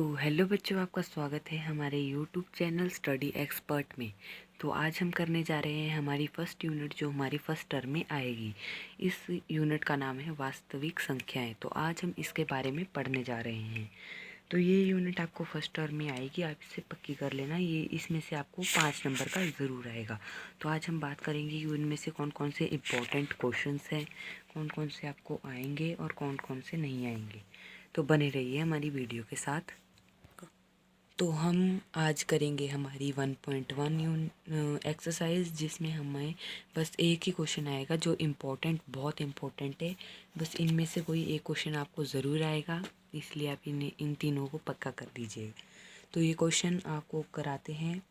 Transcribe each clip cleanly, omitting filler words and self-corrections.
तो हेलो बच्चों, आपका स्वागत है हमारे यूट्यूब चैनल स्टडी एक्सपर्ट में। तो आज हम करने जा रहे हैं हमारी फर्स्ट यूनिट जो हमारी फर्स्ट टर्म में आएगी। इस यूनिट का नाम है वास्तविक संख्याएं। तो आज हम इसके बारे में पढ़ने जा रहे हैं। तो ये यूनिट आपको फर्स्ट टर्म में आएगी, आप इसे पक्की कर लेना। ये इसमें से आपको 5 नंबर का ज़रूर आएगा। तो आज हम बात करेंगे कि उनमें से कौन कौन से इम्पोर्टेंट क्वेश्चंस हैं, कौन कौन से आपको आएंगे और कौन कौन से नहीं आएंगे। तो बने रहिए हमारी वीडियो के साथ। तो हम आज करेंगे हमारी 1.1 एक्सरसाइज, जिसमें हमें बस एक ही क्वेश्चन आएगा जो बहुत इम्पोर्टेंट है। बस इनमें से कोई एक क्वेश्चन आपको ज़रूर आएगा, इसलिए आप इन तीनों को पक्का कर दीजिए। तो ये क्वेश्चन आपको कराते हैं।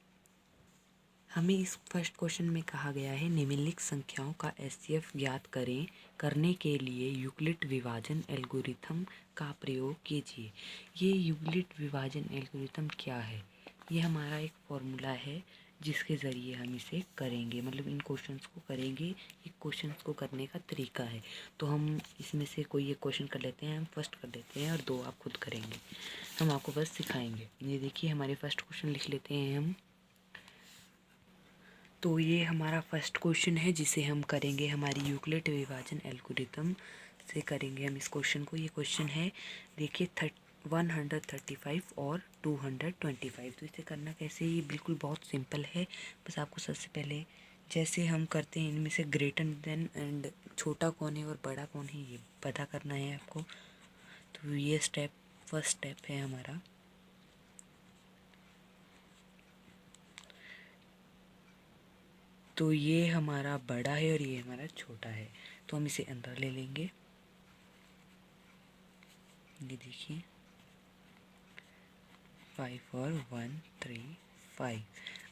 हमें इस फर्स्ट क्वेश्चन में कहा गया है निम्नलिखित संख्याओं का एचसीएफ ज्ञात करें। करने के लिए यूक्लिड विभाजन एल्गोरिथम का प्रयोग कीजिए। ये यूक्लिड विभाजन एल्गोरिथम क्या है? ये हमारा एक फॉर्मूला है जिसके ज़रिए हम इसे करेंगे, मतलब इन क्वेश्चंस को करेंगे। एक क्वेश्चंस को करने का तरीका है। तो हम इसमें से कोई एक क्वेश्चन कर लेते हैं, हम फर्स्ट कर लेते हैं और 2 आप खुद करेंगे। हम आपको बस सिखाएंगे। ये देखिए हमारे फर्स्ट क्वेश्चन लिख लेते हैं हम। तो ये हमारा फर्स्ट क्वेश्चन है जिसे हम करेंगे हमारी यूक्लिड विभाजन एल्गोरिथम से करेंगे हम इस क्वेश्चन को। ये क्वेश्चन है, देखिए 135 और 225। तो इसे करना कैसे, ये बिल्कुल बहुत सिंपल है। बस आपको सबसे पहले जैसे हम करते हैं इनमें से ग्रेटर देन एंड छोटा कौन है और बड़ा कौन है ये पता करना है आपको। तो ये फर्स्ट स्टेप है हमारा। तो ये हमारा बड़ा है और ये हमारा छोटा है। तो हम इसे अंदर ले लेंगे। ये देखिए 5 और 1 3 5।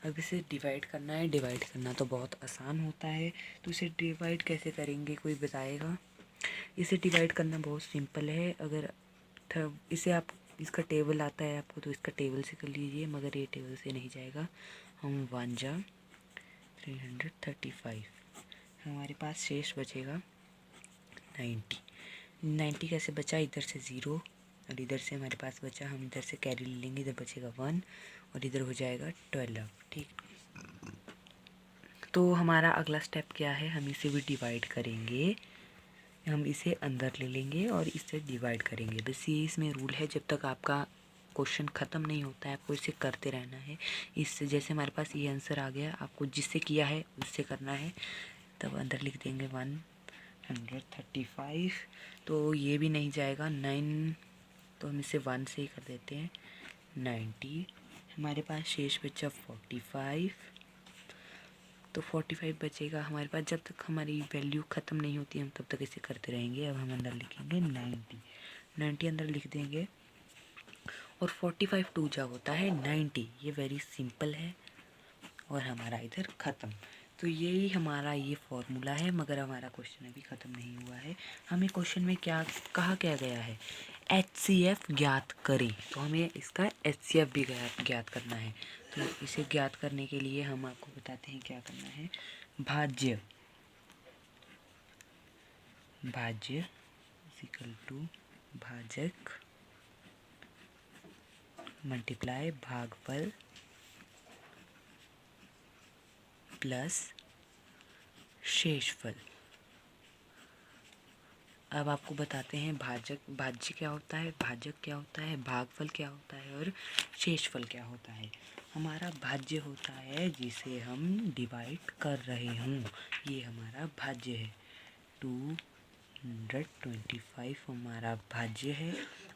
अब इसे डिवाइड करना है। डिवाइड करना तो बहुत आसान होता है। तो इसे डिवाइड कैसे करेंगे, कोई बताएगा? इसे डिवाइड करना बहुत सिंपल है। अगर इसे आप इसका टेबल आता है आपको तो इसका टेबल से कर लीजिए, मगर ये टेबल से नहीं जाएगा। हम 1 जा 335, हमारे पास शेष बचेगा 90। 90 कैसे बचा? इधर से 0 और इधर से हमारे पास बचा, हम इधर से कैरी ले लेंगे, इधर बचेगा 1 और इधर हो जाएगा 12। ठीक। तो हमारा अगला स्टेप क्या है, हम इसे भी डिवाइड करेंगे। हम इसे अंदर ले लेंगे और इससे डिवाइड करेंगे। बस ये इसमें रूल है, जब तक आपका क्वेश्चन ख़त्म नहीं होता है आपको इसे करते रहना है। इससे जैसे हमारे पास ये आंसर आ गया, आपको जिससे किया है उससे करना है। तब अंदर लिख देंगे 135। तो ये भी नहीं जाएगा 9, तो हम इसे 1 से ही कर देते हैं 90। हमारे पास शेष बचा 45। तो 45 बचेगा हमारे पास। जब तक हमारी वैल्यू ख़त्म नहीं होती हम तब तक इसे करते रहेंगे। अब हम अंदर लिखेंगे 90 अंदर लिख देंगे। और 45 2 जा होता है 90। ये वेरी सिंपल है और हमारा इधर ख़त्म। तो यही हमारा ये फॉर्मूला है, मगर हमारा क्वेश्चन अभी ख़त्म नहीं हुआ है। हमें क्वेश्चन में क्या कहा गया है, एचसीएफ ज्ञात करें। तो हमें इसका एचसीएफ भी ज्ञात करना है। तो इसे ज्ञात करने के लिए हम आपको बताते हैं क्या करना है। भाज्य इक्वल टू भाजक मल्टीप्लाई भागफल प्लस शेषफल। अब आपको बताते हैं भाज्य क्या होता है, भाजक क्या होता है, भागफल क्या होता है और शेषफल क्या होता है। हमारा भाज्य होता है जिसे हम डिवाइड कर रहे हों, ये हमारा भाज्य है। 225 हमारा भाज्य है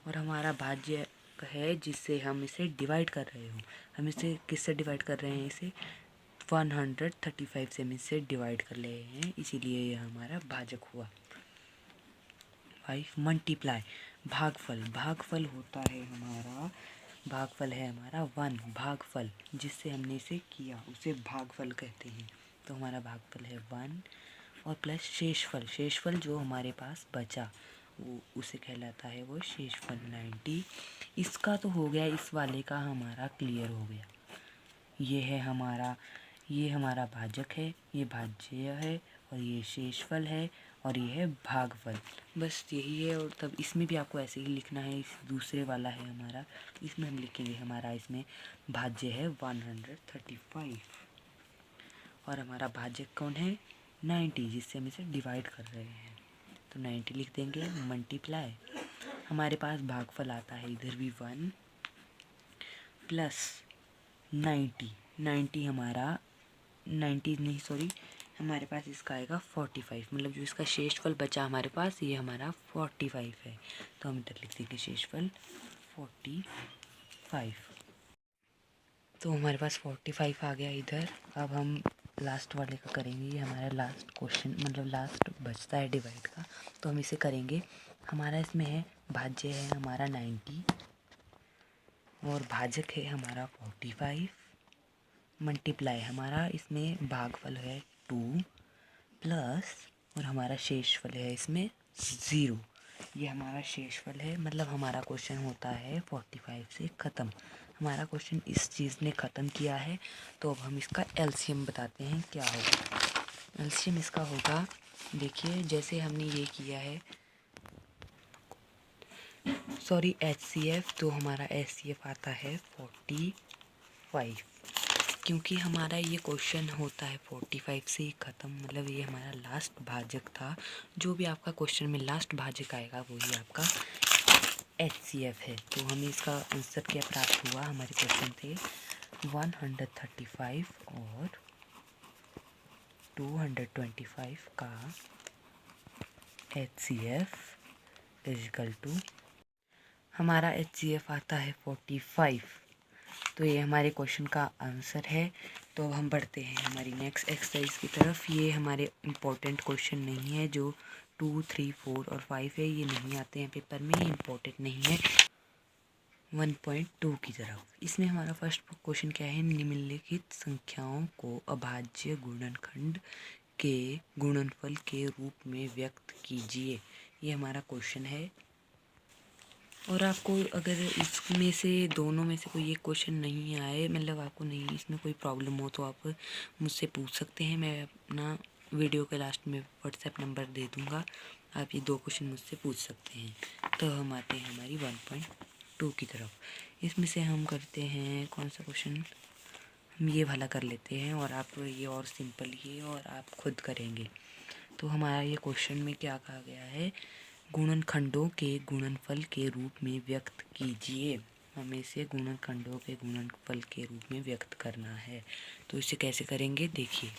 और हमारा भाज्य है जिससे हम इसे डिवाइड कर रहे हो। हम इसे किससे डिवाइड कर रहे हैं, इसे 135 से हम इसे डिवाइड कर रहे हैं, इसीलिए यह हमारा भाजक हुआ। 5 मल्टीप्लाई भागफल होता है हमारा, भागफल है हमारा 1। भागफल जिससे हमने इसे किया उसे भागफल कहते हैं। तो हमारा भागफल है 1 और प्लस शेषफल जो हमारे पास बचा वो उसे कहलाता है वो शेषफल 90। इसका तो हो गया, इस वाले का हमारा क्लियर हो गया। ये हमारा भाजक है, ये भाज्य है और ये शेषफल है और ये है भागफल। बस यही है। और तब इसमें भी आपको ऐसे ही लिखना है। इस दूसरे वाला है हमारा, इसमें हम लिखेंगे हमारा इसमें भाज्य है 135 और हमारा भाज्य कौन है 90, जिससे हम इसे डिवाइड कर रहे हैं। तो 90 लिख देंगे, मल्टीप्लाई हमारे पास भागफल आता है इधर भी 1 प्लस 90 हमारा 90 नहीं सॉरी हमारे पास इसका आएगा 45, मतलब जो इसका शेषफल बचा हमारे पास ये हमारा 45 है। तो हम इधर लिख देंगे शेषफल 45। तो हमारे पास 45 आ गया इधर। अब हम लास्ट वाले का करेंगे। ये हमारा लास्ट क्वेश्चन, मतलब लास्ट बचता है डिवाइड का, तो हम इसे करेंगे। हमारा इसमें है भाज्य है हमारा 90 और भाजक है हमारा 45, मल्टीप्लाई हमारा इसमें भागफल है 2 प्लस और हमारा शेषफल है इसमें 0। ये हमारा शेषफल है, मतलब हमारा क्वेश्चन होता है 45 से ख़त्म। हमारा क्वेश्चन इस चीज़ ने ख़त्म किया है। तो अब हम इसका एलसीएम बताते हैं क्या होगा। एलसीएम इसका होगा, देखिए जैसे हमने ये किया है सॉरी एचसीएफ, तो हमारा एचसीएफ आता है 45। क्योंकि हमारा ये क्वेश्चन होता है 45 से ही ख़त्म, मतलब ये हमारा लास्ट भाजक था। जो भी आपका क्वेश्चन में लास्ट भाजक आएगा वही आपका एचसीएफ है। तो हमें इसका आंसर क्या प्राप्त हुआ, हमारे क्वेश्चन थे 135 और 225 का एचसीएफ इजिकल टू हमारा एचसीएफ आता है 45। तो ये हमारे क्वेश्चन का आंसर है। तो अब हम बढ़ते हैं हमारी नेक्स्ट एक्सरसाइज की तरफ। ये हमारे इम्पोर्टेंट क्वेश्चन नहीं है, जो 2, 3, 4 और 5 है, ये नहीं आते हैं पेपर में, ये इम्पोर्टेंट नहीं है 1.2 की तरफ। इसमें हमारा फर्स्ट क्वेश्चन क्या है, निम्नलिखित संख्याओं को अभाज्य गुणनखंड के गुणनफल के रूप में व्यक्त कीजिए। ये हमारा क्वेश्चन है। और आपको अगर इसमें से दोनों में से कोई एक क्वेश्चन नहीं आए, मतलब आपको नहीं इसमें कोई प्रॉब्लम हो, तो आप मुझसे पूछ सकते हैं। मैं अपना वीडियो के लास्ट में व्हाट्सएप नंबर दे दूँगा, आप ये 2 क्वेश्चन मुझसे पूछ सकते हैं। तो हम आते हैं हमारी 1.2 की तरफ। इसमें से हम करते हैं कौन सा क्वेश्चन, हम ये वाला कर लेते हैं और आप ये और सिंपल ये और आप खुद करेंगे। तो हमारा ये क्वेश्चन में क्या कहा गया है, गुणनखंडों के गुणनफल के रूप में व्यक्त कीजिए। हमें इसे गुणनखंडों के गुणनफल के रूप में व्यक्त करना है। तो इसे कैसे करेंगे देखिए।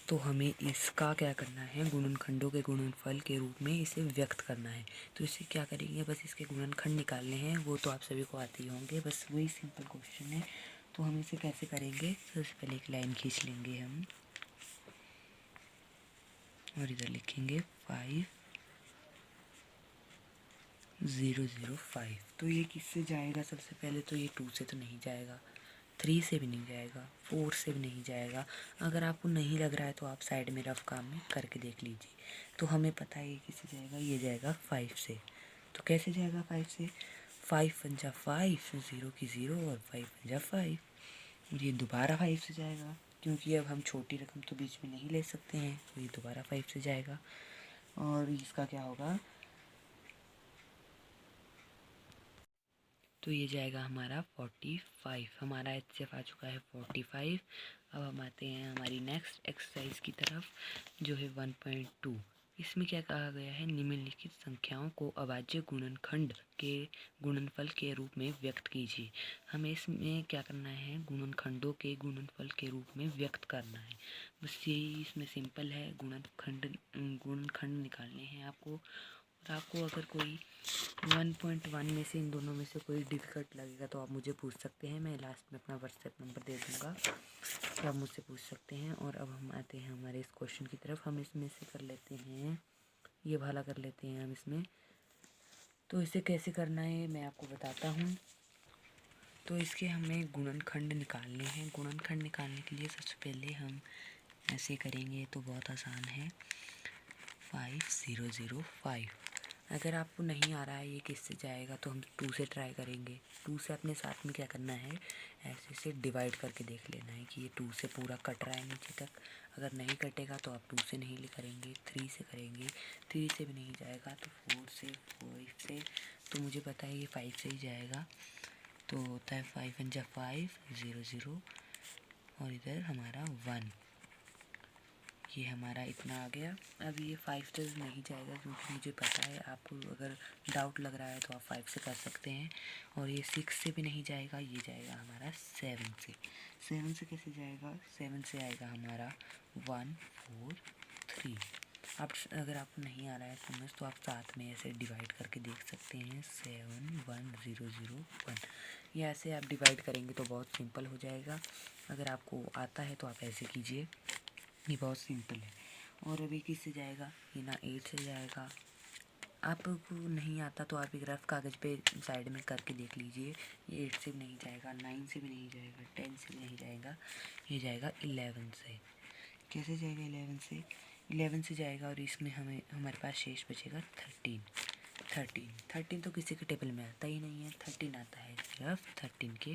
तो हमें इसका क्या करना है, गुणनखंडों के गुणनफल के रूप में इसे व्यक्त करना है। तो इसे क्या करेंगे, बस इसके गुणनखंड निकालने हैं, वो तो आप सभी को आते ही होंगे, बस वही सिंपल क्वेश्चन है। तो हम इसे कैसे करेंगे, सबसे पहले एक लाइन खींच लेंगे हम और इधर लिखेंगे 5005। तो ये किससे जाएगा, सबसे पहले तो ये 2 से तो नहीं जाएगा, 3 से भी नहीं जाएगा, 4 से भी नहीं जाएगा। अगर आपको नहीं लग रहा है तो आप साइड में रफ काम में करके देख लीजिए। तो हमें पता है ये किससे जाएगा, ये जाएगा 5 से। तो कैसे जाएगा 5 से, 5 पंजा 5, 0 की 0 और 5 पंजा 5। ये दोबारा 5 से जाएगा, क्योंकि अब हम छोटी रकम तो बीच में नहीं ले सकते हैं, तो ये दोबारा 5 से जाएगा। और इसका क्या होगा, तो ये जाएगा हमारा 45। हमारा एचसीएफ आ चुका है 45। अब हम आते हैं हमारी नेक्स्ट एक्सरसाइज की तरफ, जो है 1.2। इसमें क्या कहा गया है, निम्नलिखित संख्याओं को अभाज्य गुणनखंड के गुणनफल के रूप में व्यक्त कीजिए। हमें इसमें क्या करना है, गुणनखंडों के गुणनफल के रूप में व्यक्त करना है। बस यही इसमें सिंपल है, गुणनखंड निकालने हैं आपको। और आपको अगर कोई 1.1 में से इन दोनों में से कोई डिफ़िकल्ट लगेगा तो आप मुझे पूछ सकते हैं, मैं लास्ट में अपना व्हाट्सएप नंबर दे दूँगा, तो आप मुझसे पूछ सकते हैं। और अब हम आते हैं हमारे इस क्वेश्चन की तरफ। हम इसमें से कर लेते हैं, ये वाला कर लेते हैं हम इसमें। तो इसे कैसे करना है मैं आपको बताता हूँ। तो इसके हमें गुणनखंड निकालने हैं। गुणनखंड निकालने के लिए सबसे पहले हम ऐसे करेंगे, तो बहुत आसान है, 5005। अगर आपको नहीं आ रहा है ये किससे जाएगा तो हम 2 से ट्राई करेंगे। 2 से अपने साथ में क्या करना है, ऐसे से डिवाइड करके देख लेना है कि ये 2 से पूरा कट रहा है नीचे तक। अगर नहीं कटेगा तो आप 2 से नहीं करेंगे, 3 से करेंगे। 3 से भी नहीं जाएगा तो 4 से, 5 से, तो मुझे पता है ये 5 से ही जाएगा। तो होता है 5 × 5 0 0 और इधर हमारा 1, ये हमारा इतना आ गया। अब ये 5 से नहीं जाएगा क्योंकि मुझे पता है, आपको अगर डाउट लग रहा है तो आप 5 से कर सकते हैं। और ये 6 से भी नहीं जाएगा, ये जाएगा हमारा 7 से। 7 से कैसे जाएगा, 7 से आएगा हमारा 1 4 3। आप अगर आपको नहीं आ रहा है समझ तो आप साथ में ऐसे डिवाइड करके देख सकते हैं, 7 1 0 0 1। ये ऐसे आप डिवाइड करेंगे तो बहुत सिंपल हो जाएगा। अगर आपको आता है तो आप ऐसे कीजिए, ये बहुत सिंपल है। और अभी किससे जाएगा, ये ना 8 से जाएगा। आपको नहीं आता तो आप एक रफ कागज़ पे साइड में करके देख लीजिए। ये 8 से भी नहीं जाएगा, 9 से भी नहीं जाएगा, 10 से भी नहीं जाएगा, ये जाएगा 11 से। कैसे जाएगा 11 से, 11 से जाएगा और इसमें हमारे पास शेष बचेगा 13 तो किसी के टेबल में आता ही नहीं है, 13 आता है सिर्फ 13 के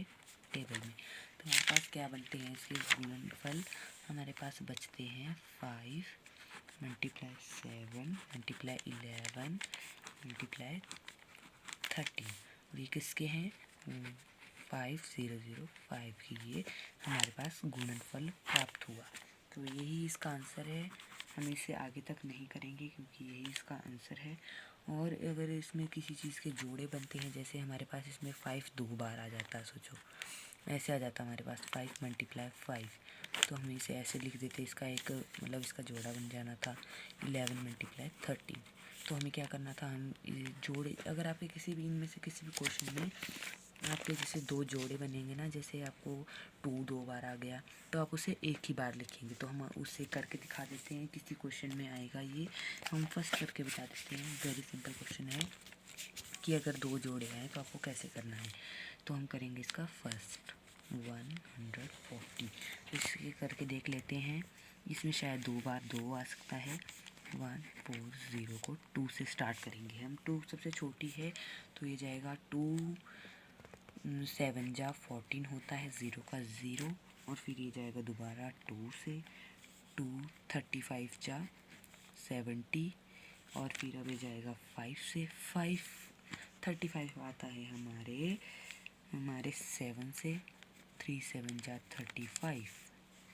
टेबल में। तो हमारे पास क्या बनते हैं इसके गुणनफल, हमारे पास बचते हैं 5 × 7 × 11 × 13। और ये किसके हैं, 5 0 0 5 की ये हमारे पास गुणनफल प्राप्त हुआ। तो यही इसका आंसर है। हम इसे आगे तक नहीं करेंगे क्योंकि यही इसका आंसर है। और अगर इसमें किसी चीज़ के जोड़े बनते हैं, जैसे हमारे पास इसमें 5 2 बार आ जाता है, सोचो ऐसे आ जाता हमारे पास 5 × 5, तो हम इसे ऐसे लिख देते, इसका एक मतलब इसका जोड़ा बन जाना था 11 × 13। तो हमें क्या करना था, हम जोड़े, अगर आपके किसी भी इनमें से किसी भी क्वेश्चन में आपके जैसे 2 जोड़े बनेंगे ना, जैसे आपको 2 2 बार आ गया तो आप उसे एक ही बार लिखेंगे। तो हम उसे करके दिखा देते हैं, किसी क्वेश्चन में आएगा ये, हम फर्स्ट करके बता देते हैं। वेरी सिंपल क्वेश्चन है कि अगर 2 जोड़े हैं तो आपको कैसे करना है। तो हम करेंगे इसका फर्स्ट 140, इसके करके देख लेते हैं। इसमें शायद 2 बार 2 आ सकता है। 140 को 2 से स्टार्ट करेंगे हम, 2 सबसे छोटी है तो ये जाएगा 2 7 × 14 होता है, 0 का 0। और फिर ये जाएगा दोबारा 2 से, 2 35 × 70। और फिर अब ये जाएगा 5 से, 5 35 आता है हमारे 7 से, 3 7 × 35।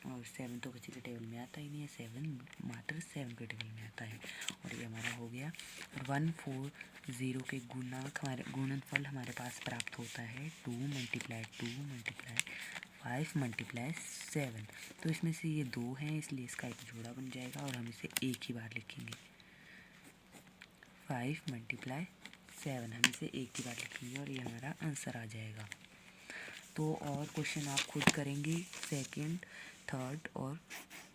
और 7 तो किसी के टेबल में आता ही नहीं है, 7 मात्र 7 के टेबल में आता है। और ये हमारा हो गया। और 140 के गुणनफल हमारे पास प्राप्त होता है 2 × 2 × 5 × 7। तो इसमें से ये 2 हैं इसलिए इसका एक जोड़ा बन जाएगा और हम इसे एक ही बार लिखेंगे, 5 × 7 हम इसे एक ही बार लिखेंगे और ये हमारा आंसर आ जाएगा। तो और क्वेश्चन आप खुद करेंगे, सेकंड, थर्ड और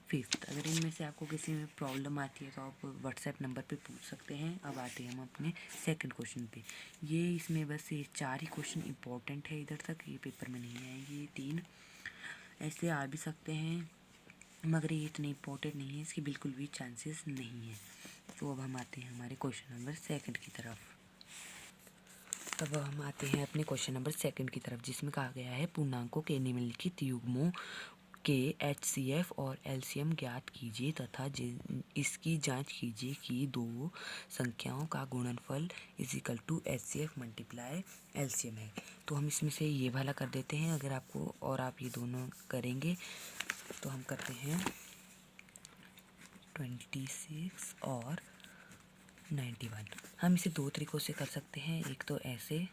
फिफ्थ। अगर इनमें से आपको किसी में प्रॉब्लम आती है तो आप व्हाट्सएप नंबर पे पूछ सकते हैं। अब आते हैं हम अपने सेकंड क्वेश्चन पे। ये इसमें बस ये 4 ही क्वेश्चन इंपॉर्टेंट है, इधर तक ये पेपर में नहीं आएंगे, ये 3 ऐसे आ भी सकते हैं मगर ये इतने इंपॉर्टेंट नहीं है, इसके बिल्कुल भी चांसेस नहीं है। तो अब हम आते हैं हमारे क्वेश्चन नंबर सेकंड की तरफ। अब हम आते हैं अपने क्वेश्चन नंबर सेकंड की तरफ, जिसमें कहा गया है पूर्णांकों के निम्नलिखित युग्मों के HCF और LCM ज्ञात कीजिए तथा इसकी जांच कीजिए कि दो संख्याओं का गुणनफल = HCF × LCM है। तो हम इसमें से ये वाला कर देते हैं, अगर आपको और आप ये दोनों करेंगे तो हम करते हैं 26 और 91। हम इसे 2 तरीक़ों से कर सकते हैं, एक तो ऐसे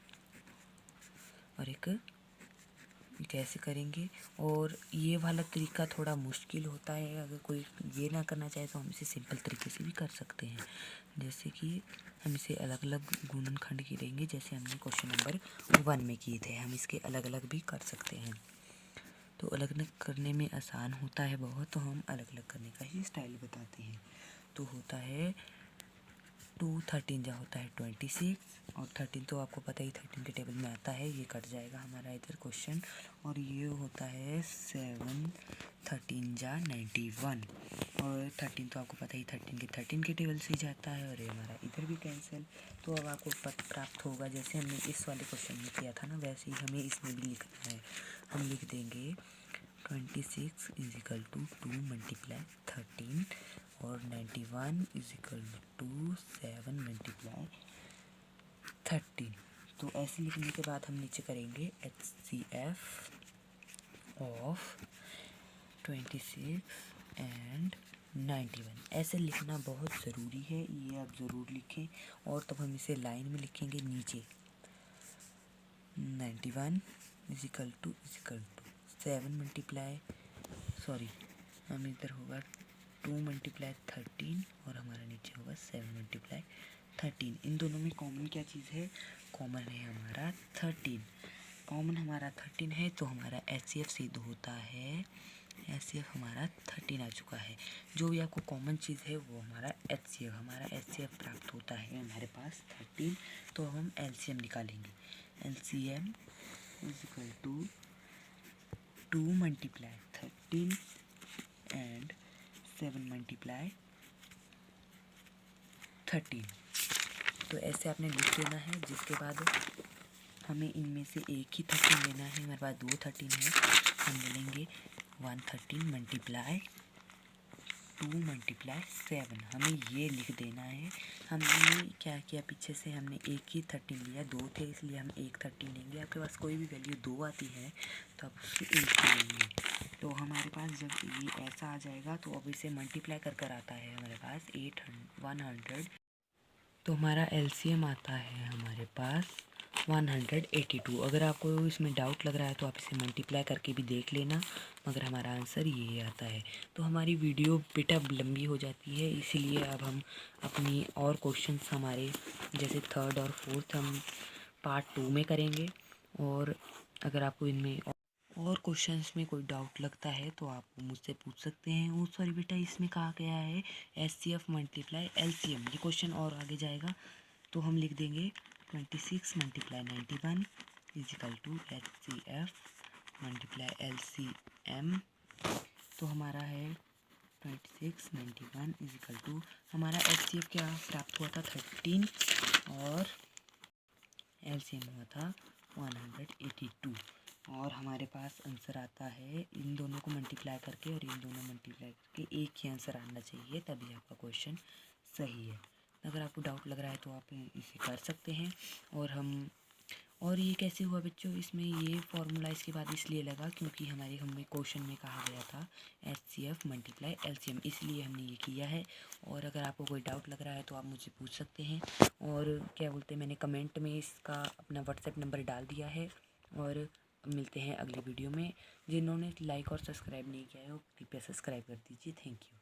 और एक कैसे करेंगे। और ये वाला तरीका थोड़ा मुश्किल होता है, अगर कोई ये ना करना चाहे तो हम इसे सिंपल तरीके से भी कर सकते हैं। जैसे कि हम इसे अलग अलग गुणनखंड गिनेंगे, जैसे हमने क्वेश्चन नंबर 1 में किए थे, हम इसके अलग अलग भी कर सकते हैं। तो अलग अलग करने में आसान होता है बहुत, तो हम अलग अलग करने का ही स्टाइल बताते हैं। तो होता है 2 13 जा होता है 26 और 13 तो आपको पता ही 13 के टेबल में आता है, ये कट जाएगा हमारा इधर क्वेश्चन। और ये होता है 7 13 जा 91 और 13 तो आपको पता ही 13 के टेबल से ही जाता है और ये हमारा इधर भी कैंसिल। तो अब आपको पद प्राप्त होगा जैसे हमने इस वाले क्वेश्चन में किया था ना, वैसे ही हमें इसमें भी लिखना है। हम लिख देंगे 26 इज इक्वल टू 2 मल्टीप्लाई 13 और 91 इज इक्वल टू 7 मल्टीप्लाई 13। तो ऐसे लिखने के बाद हम नीचे करेंगे HCF ऑफ 26 एंड 91। ऐसे लिखना बहुत ज़रूरी है, ये आप ज़रूर लिखें। और तब हम इसे लाइन में लिखेंगे नीचे 91 इज इक्वल टू 7 मल्टीप्लाई हम इधर होगा 2 मल्टीप्लाई 13 और हमारा नीचे होगा 7 मल्टीप्लाई 13। इन दोनों में कॉमन क्या चीज़ है? कॉमन है हमारा 13। कॉमन हमारा 13 है तो हमारा HCF सिद्ध होता है। HCF हमारा 13 आ चुका है। जो भी आपको कॉमन चीज़ है वो हमारा HCF प्राप्त होता है हमारे पास 13। तो हम LCM निकालेंगे। LCM is equal to 2 multiply 13 and 7 multiply 13। तो ऐसे आपने लिख देना है, जिसके बाद हमें इनमें से एक ही 13 लेना है। हमारे पास 2 13 है, हम ले लेंगे 113 मल्टीप्लाई 2 मल्टीप्लाई 7। हमें ये लिख देना है। हमने क्या किया, पीछे से हमने एक ही 13 लिया, 2 थे इसलिए हम एक 13 लेंगे। आपके पास कोई भी वैल्यू 2 आती है तो आप उससे एक ही लेंगे। तो हमारे पास जब ये ऐसा आ जाएगा तो अब इसे मल्टीप्लाई कर आता है हमारे पास 100। तो हमारा LCM आता है हमारे पास 182। अगर आपको इसमें डाउट लग रहा है तो आप इसे मल्टीप्लाई करके भी देख लेना, मगर हमारा आंसर ये आता है। तो हमारी वीडियो बेटा लंबी हो जाती है, इसीलिए अब हम अपनी और क्वेश्चंस हमारे जैसे 3rd और 4th हम पार्ट 2 में करेंगे। और अगर आपको इनमें और क्वेश्चंस में कोई डाउट लगता है तो आप मुझसे पूछ सकते हैं। वो सॉरी बेटा, इसमें कहा गया है HCF मल्टीप्लाई LCM, ये क्वेश्चन और आगे जाएगा। तो हम लिख देंगे 26 multiply 91 is equal to HCF multiply LCM। तो हमारा है 26 91 इज इक्वल टू हमारा HCF क्या प्राप्त हुआ था 13 और LCM हुआ था 182। और हमारे पास आंसर आता है इन दोनों को मल्टीप्लाई करके और इन दोनों मल्टीप्लाई करके एक ही आंसर आना चाहिए, तभी आपका क्वेश्चन सही है। अगर आपको डाउट लग रहा है तो आप इसे कर सकते हैं। और ये कैसे हुआ बच्चों, इसमें ये फॉर्मूला इसके बाद इसलिए लगा क्योंकि हमें क्वेश्चन में कहा गया था HCF मल्टीप्लाई LCM, इसलिए हमने ये किया है। और अगर आपको कोई डाउट लग रहा है तो आप मुझे पूछ सकते हैं। और क्या बोलते हैं, मैंने कमेंट में इसका अपना WhatsApp नंबर डाल दिया है। और मिलते हैं अगली वीडियो में। जिन्होंने लाइक और सब्सक्राइब नहीं किया है वो कृपया सब्सक्राइब कर दीजिए। Thank you.